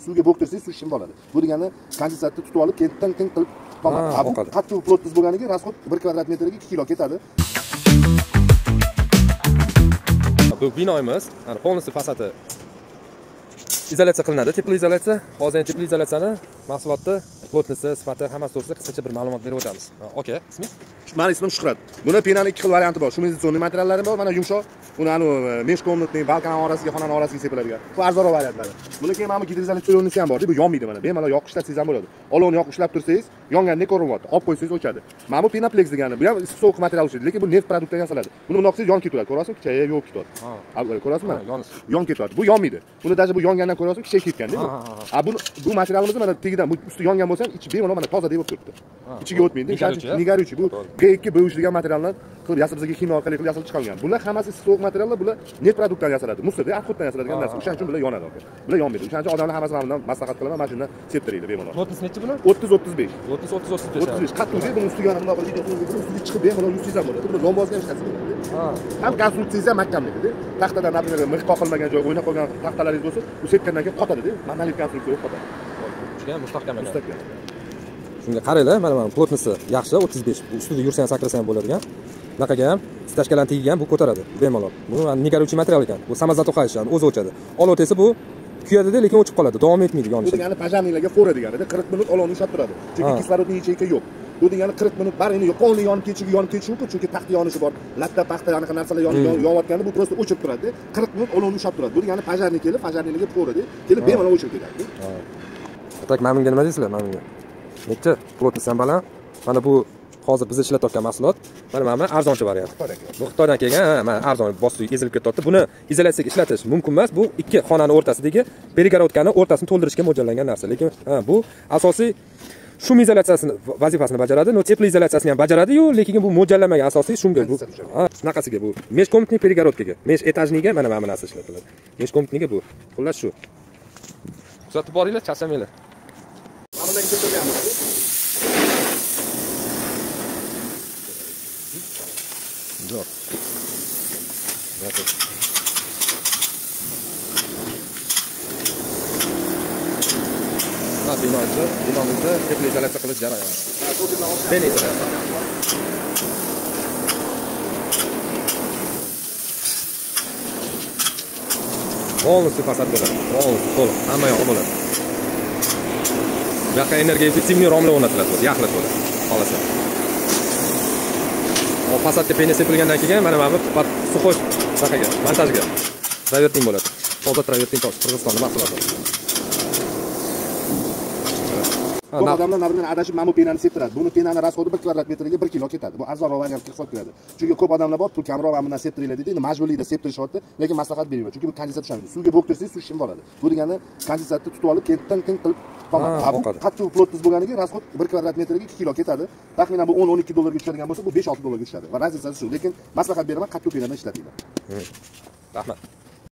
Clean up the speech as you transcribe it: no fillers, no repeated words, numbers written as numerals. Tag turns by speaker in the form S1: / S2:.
S1: Suvga bo'ktirsangiz suv shim bo'ladi. Bu degani kondensatni tutib olib, ketdan qilib tomadi. Bu qattiq plotniz bo'lganiga rasxod 1 kvadrat metrga 2 kilo ketadi.
S2: Bu binoyimiz, mana polностью fasadi izolyatsiya qilinadi, tepli izolyatsiya. Hozir tepli izolyatsiyani mahsulotni plotnisi, sifati hammasi to'g'risida qisqacha bir ma'lumot berib o'tamiz. Okay, ismingiz?
S1: Meni ismim Shuhrat. Buni penani 2 xil varianti bor. Shumizatsionni materiallari bor, mana yumshoq. Uni meshkomnatning balkon orasiga, xonani orasiga sepiladigan. Bu arzonroq variantlari. Buni keyin mana gidroizolyatsiya ham bor. Bu yonmaydi mana. Bemalol yoqib ishlasangiz ham bo'ladi. Olovni yoqib ishlab tursangiz, yongandek ko'rinyapti. Olib qo'ysangiz o'chadi. Mana bu penaplex degani. Bu ham issiq sovuq material uchun, lekin bu neft produktdan yasaladi. Buni bundoq qilsangiz yon ketaveradi. Ko'rasizmi? Kichayib yo'q ketadi. Ha, ko'rasizmi? Yon ketadi. Bu yonmaydi. Buni даже bu yongandan ko'rasizmi? Kichayib ketganda. Bu materialimiz mana tegidan bu usti yongan bo'lsa ham ichi bemalol mana toza deb turibdi. Ichiga o'tmaydi. Nigaruvchi. Bu G2 B3 degan materiallar qilib yasalib bizga kimyo orqali qilib yasalib chiqargan. Bular hammasi sovuq materiallar, bular neft produktdan yasaladi. Mustada, anxoddan yasaladigan narsa. O'shaning uchun bular yonadi aka. Bular yonmaydi. O'shaning uchun odamlar hammasi mendan maslahat qilaman, mana shundan septiraydi bemalol.
S2: Plotность nechi buni?
S1: 30-35.
S2: 30-35.
S1: 35. Qattiq deb buni ustiga mana bunaqa videoga ustiga chiqib bemalol yursangiz ham bo'ladi. Buni zombozga ham ishlatsangiz bo'ladi. Ham konstruksiyangiz ham mahkamlikda. Taxtadan napример mix qoqilmagan joy, o'ynab qolgan taxtalaringiz bo'lsa, u sepgandan keyin qotadi-da. Monolit konstruksiya bo'lib qotadi.
S2: Juda mustahkam ekan.
S1: Mustahkam.
S2: Shunga qaranglar, mana plotnosti yaxshi, 35. Bu ustida yursa ham sakrasa ham bo'ladigan. Bunaqaga ham stashkalarni tegigan, bu ko'taradi bemalol. Bu nigaruvchi material ekan. Bu samazatoqayish ham o'zi o'chadi. Olov tesa bu kuyadi-da, lekin o'chib qoladi. Davom etmaydi yonishi. Bu degani pajamnilarga fora deganida 40 minut olovni ushlab turadi. Chunki kislorodning yechayka yo'q. Bu degani 40 minut barini polni yonib ketishi mumkin, chunki taxta yonishi bor. Latta paxta anaqa narsalar yonayotganda bu просто o'chib turadi. 40 minut olovni ushlab turadi. Bu degani pajarni kelib, pajarnilarga forada kelib bemalol o'chib ketadi. Tak mana bunga nima deysizlar? Mana bunga. Necha plotность ham baland. Mana bu hozir biz ishlatayotgan mahsulot. Mana arzonchi variant. Bu Xitoydan kelgan, mana arzon bosib ezilib ketyapti. Buni izolyatsiyaga ishlatish mumkin emas. Bu ikki xonani o'rtasidagi перегородкani o'rtasini to'ldirishga mo'ljallangan narsa. Lekin bu asosiy shum izolyatsiyasini vazifasini bajaradi. No tepli izolyatsiyasini ham bajaradi-yu, lekin bu mo'ljallanmagan asosiy shumga bu. Shunaqasiga bu. Meshkomnatning перегородкаga, mesh etajniga mana bu narsa ishlatiladi. Meshkomnatniga bu. Xullas shu. Kuzatib boringlar, charchamanglar. Zo'r. Binomizda tepli izolyatsiya qilish jarayoni. Beni izolyatsiya. Polностью fasad bo'ladi. Polностью to'liq. Hamma yo'q bo'ladi. Bu yoqqa energiya effektivniy romlar o'rnatiladi, yaxlit bo'ladi. Xolasa. O fasadga pena sepilgandan keyin mana bu suxoy saqaga, montajga travertin bo'ladi. Toza travertin Qirg'izistonda mahsuloti.
S1: Ko'p odamlar naridan adashib mana bu penani septiradi. Buni penani rasxodi 1 kvadrat metrga 1 kilo ketadi. Bu arzonroq variantga hisob kiradi. Chunki ko'p odamlar bor, pul kamroq mana bundan septiringlar deydi. Endi majburlikda septirishyapti, lekin maslahat bermayman. Chunki bu kondensat tushadi. Suvga bo'ktirsangiz suv shim bo'ladi. Bu degani kondensatni tutib olib, ketdan qilib tomadi. Qattiq plotniz bo'lganiga rasxod 1 kvadrat metrga 2 kilo ketadi. Taxminan bu 10-12 dollarga tushadigan bo'lsa, bu 5-6 dollarga tushadi. Va raziyasi shu. Lekin maslahat beraman, qattiq penadan ishlatinglar.
S2: Rahmat.